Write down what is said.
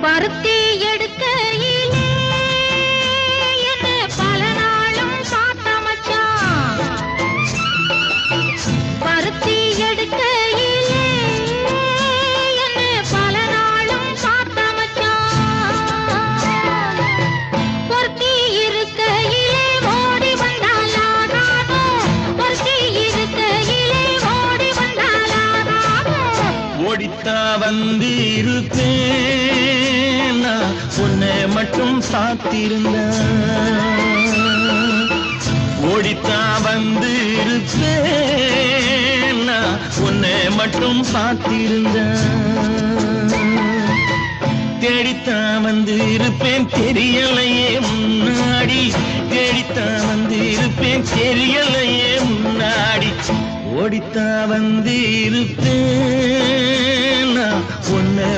பருத்தி எடுக்கையிலே என்ன பல நாளும் பார்த்த மச்சான். பருத்தி எடுக்கையிலே என்ன பல நாளும் பார்த்த மச்சான். பொருத்தி இருக்கையிலே ஓடி வந்தாலாகாதோ, பொருத்தி இருக்கையிலே ஓடி வந்தாலாகாதோ. ஓடித்தா வந்து இருப்பேன், நான் உன்னை மட்டும் பார்த்திருந்தேன். ஓடித்தா வந்து இருப்பேன், நான் உன்னை மட்டும் பார்த்திருந்தேன். தேடித்தான் வந்து இருப்பேன் தெரியலையே முன்னாடி, தேடித்தான் வந்து இருப்பேன் தெரியலையே முன்னாடி. ஓடித்தான் வந்து இருப்பேன், நான் உன்னை